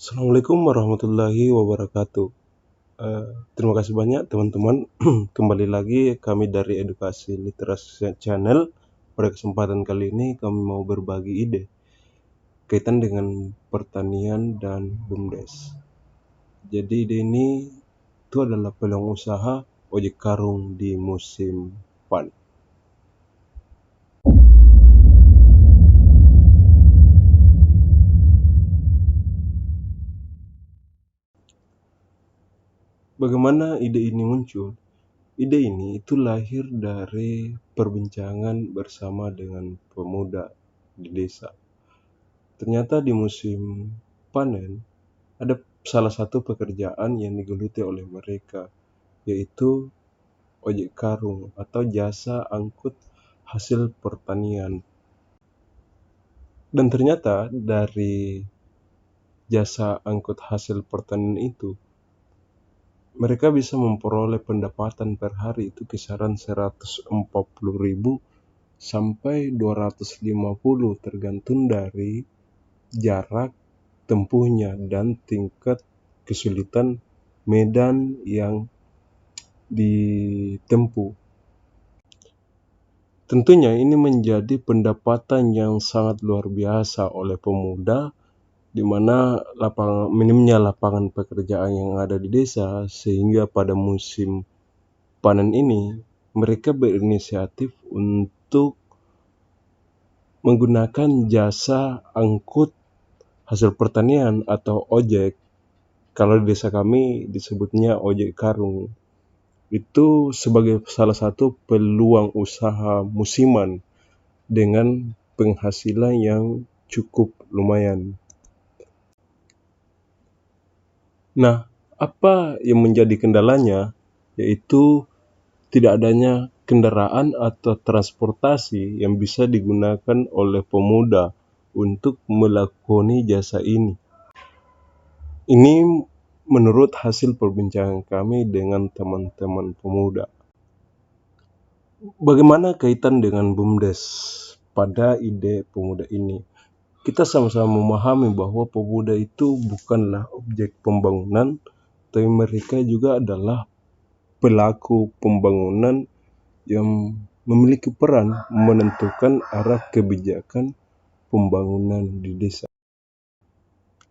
Assalamualaikum warahmatullahi wabarakatuh. Terima kasih banyak teman-teman. Kembali lagi kami dari Edukasi Literasi Channel. Pada kesempatan kali ini kami mau berbagi ide kaitan dengan pertanian dan BUMDes. Jadi ide ini itu adalah peluang usaha ojek karung di musim panen. Bagaimana ide ini muncul? Ide ini itu lahir dari perbincangan bersama dengan pemuda di desa. Ternyata di musim panen ada salah satu pekerjaan yang digeluti oleh mereka, yaitu ojek karung atau jasa angkut hasil pertanian. Dan ternyata dari jasa angkut hasil pertanian itu, mereka bisa memperoleh pendapatan per hari itu kisaran 140.000 sampai 250, tergantung dari jarak tempuhnya dan tingkat kesulitan medan yang ditempuh. Tentunya ini menjadi pendapatan yang sangat luar biasa oleh pemuda, di mana minimnya lapangan pekerjaan yang ada di desa, sehingga pada musim panen ini mereka berinisiatif untuk menggunakan jasa angkut hasil pertanian atau ojek. Kalau di desa kami disebutnya ojek karung. Itu sebagai salah satu peluang usaha musiman dengan penghasilan yang cukup lumayan. Nah, apa yang menjadi kendalanya? Yaitu tidak adanya kendaraan atau transportasi yang bisa digunakan oleh pemuda untuk melakoni jasa ini. Ini menurut hasil perbincangan kami dengan teman-teman pemuda. Bagaimana kaitan dengan BUMDes pada ide pemuda ini? Kita sama-sama memahami bahwa pemuda itu bukanlah objek pembangunan, tapi mereka juga adalah pelaku pembangunan yang memiliki peran menentukan arah kebijakan pembangunan di desa.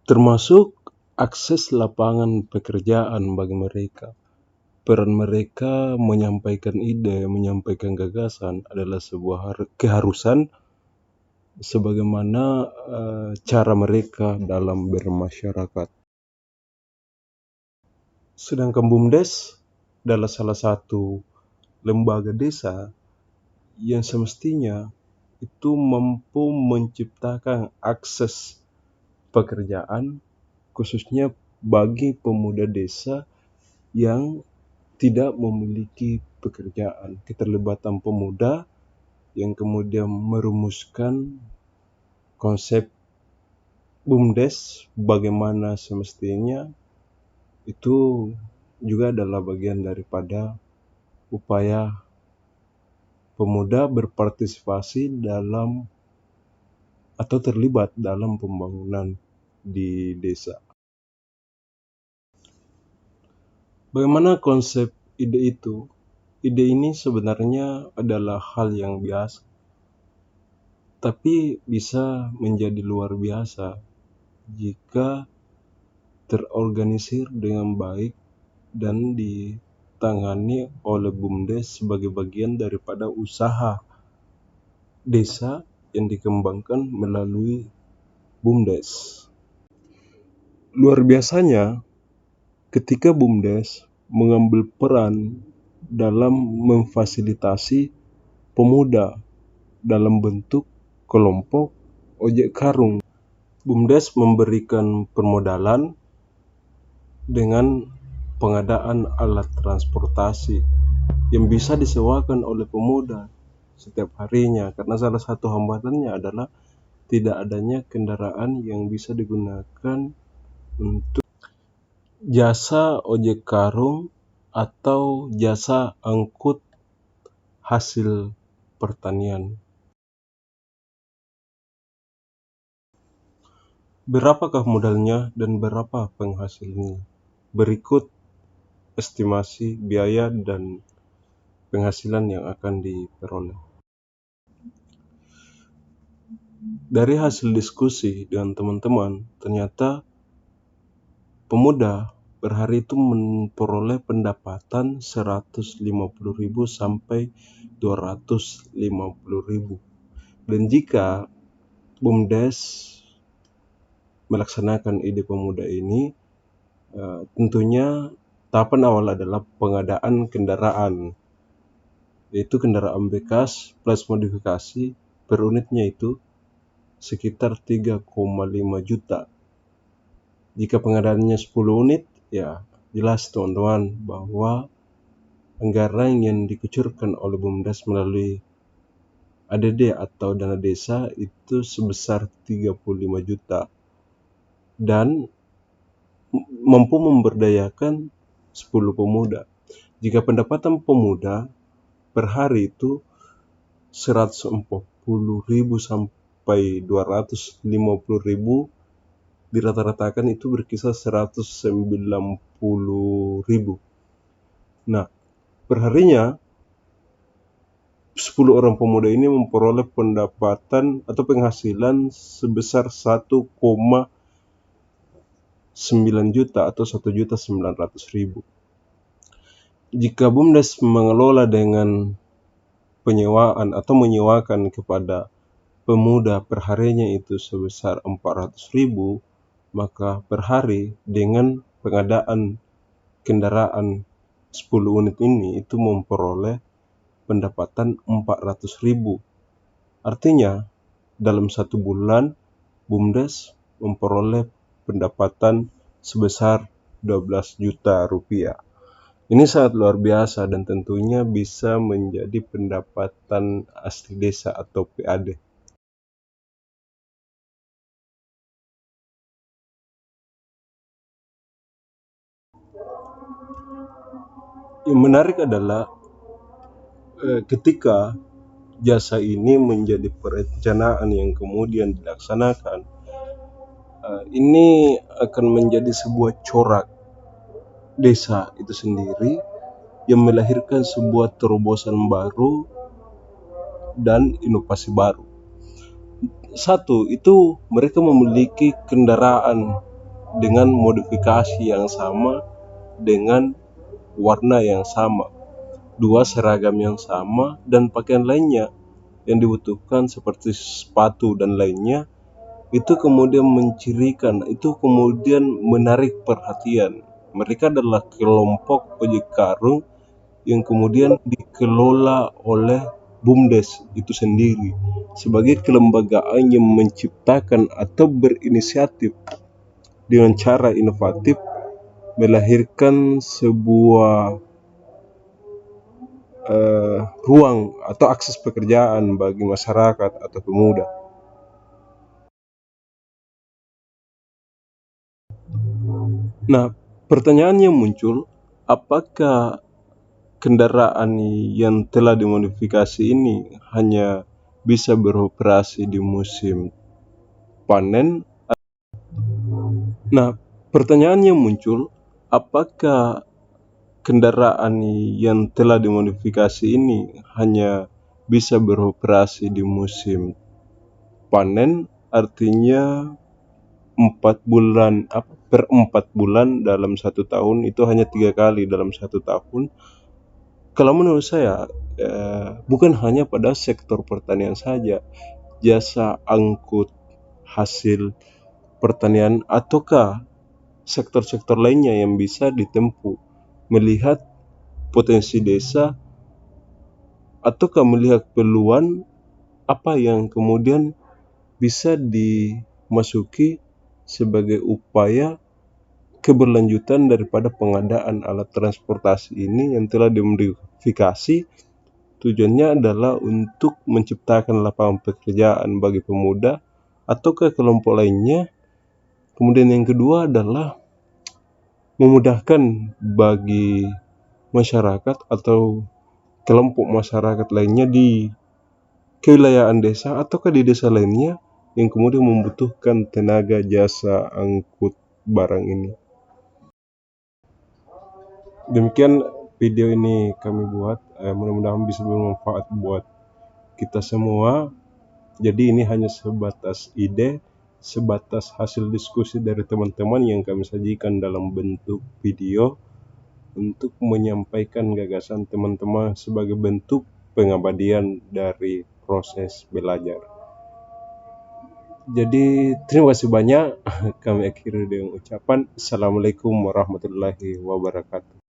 Termasuk akses lapangan pekerjaan bagi mereka. Peran mereka menyampaikan ide, menyampaikan gagasan adalah sebuah keharusan sebagaimana cara mereka dalam bermasyarakat. Sedangkan BUMDes adalah salah satu lembaga desa yang semestinya itu mampu menciptakan akses pekerjaan khususnya bagi pemuda desa yang tidak memiliki pekerjaan. Keterlibatan pemuda yang kemudian merumuskan konsep BUMDes bagaimana semestinya itu juga adalah bagian daripada upaya pemuda berpartisipasi dalam atau terlibat dalam pembangunan di desa. Bagaimana konsep ide itu? Ide ini sebenarnya adalah hal yang biasa, tapi bisa menjadi luar biasa jika terorganisir dengan baik dan ditangani oleh BUMDes sebagai bagian daripada usaha desa yang dikembangkan melalui BUMDes. Luar biasanya ketika BUMDes mengambil peran dalam memfasilitasi pemuda dalam bentuk kelompok ojek karung. BUMDes memberikan permodalan dengan pengadaan alat transportasi yang bisa disewakan oleh pemuda setiap harinya, karena salah satu hambatannya adalah tidak adanya kendaraan yang bisa digunakan untuk jasa ojek karung atau jasa angkut hasil pertanian. Berapakah modalnya dan berapa penghasilannya? Berikut estimasi biaya dan penghasilan yang akan diperoleh. Dari hasil diskusi dengan teman-teman, ternyata pemuda per hari itu memperoleh pendapatan 150.000 sampai 250.000. Dan jika BUMDes melaksanakan ide pemuda ini, tentunya tahapan awal adalah pengadaan kendaraan, yaitu kendaraan bekas plus modifikasi per unitnya itu sekitar 3,5 juta. Jika pengadaannya 10 unit, ya jelas teman-teman bahwa anggaran yang dikucurkan oleh BUMDes melalui ADD atau dana desa itu sebesar 35 juta dan mampu memberdayakan 10 pemuda. Jika pendapatan pemuda per hari itu 140.000 sampai 250.000, dirata-ratakan itu berkisar 190.000. Nah, perharinya 10 orang pemuda ini memperoleh pendapatan atau penghasilan sebesar 1,9 juta atau 1.900.000. Jika BUMDes mengelola dengan penyewaan atau menyewakan kepada pemuda perharinya itu sebesar 400.000, maka per hari dengan pengadaan kendaraan 10 unit ini itu memperoleh pendapatan 400.000. Artinya dalam 1 bulan BUMDes memperoleh pendapatan sebesar 12 juta rupiah. Ini sangat luar biasa dan tentunya bisa menjadi pendapatan asli desa atau PAD. Yang menarik adalah ketika jasa ini menjadi perencanaan yang kemudian dilaksanakan, ini akan menjadi sebuah corak desa itu sendiri yang melahirkan sebuah terobosan baru dan inovasi baru. Satu, itu mereka memiliki kendaraan dengan modifikasi yang sama, dengan warna yang sama. Dua, seragam yang sama, dan pakaian lainnya yang dibutuhkan seperti sepatu dan lainnya, itu kemudian mencirikan, itu kemudian menarik perhatian. Mereka adalah kelompok ojek karung yang kemudian dikelola oleh BUMDes itu sendiri sebagai kelembagaan yang menciptakan atau berinisiatif dengan cara inovatif melahirkan sebuah ruang atau akses pekerjaan bagi masyarakat atau pemuda. Nah, pertanyaannya muncul, apakah kendaraan yang telah dimodifikasi ini hanya bisa beroperasi di musim panen? Nah, pertanyaannya muncul, apakah kendaraan yang telah dimodifikasi ini hanya bisa beroperasi di musim panen? Artinya 4 bulan per 4 bulan dalam 1 tahun, itu hanya 3 kali dalam 1 tahun. Kalau menurut saya bukan hanya pada sektor pertanian saja, jasa angkut hasil pertanian ataukah sektor-sektor lainnya yang bisa ditempuh, melihat potensi desa ataukah melihat peluang apa yang kemudian bisa dimasuki sebagai upaya keberlanjutan daripada pengadaan alat transportasi ini yang telah dimodifikasi. Tujuannya adalah untuk menciptakan lapangan pekerjaan bagi pemuda atau ke kelompok lainnya. Kemudian yang kedua adalah memudahkan bagi masyarakat atau kelompok masyarakat lainnya di kewilayahan desa ataukah di desa lainnya yang kemudian membutuhkan tenaga jasa angkut barang ini. Demikian video ini kami buat, mudah-mudahan bisa bermanfaat buat kita semua. Jadi ini hanya sebatas ide, sebatas hasil diskusi dari teman-teman yang kami sajikan dalam bentuk video untuk menyampaikan gagasan teman-teman sebagai bentuk pengabadian dari proses belajar. Jadi terima kasih banyak. Kami akhiri dengan ucapan Assalamualaikum warahmatullahi wabarakatuh.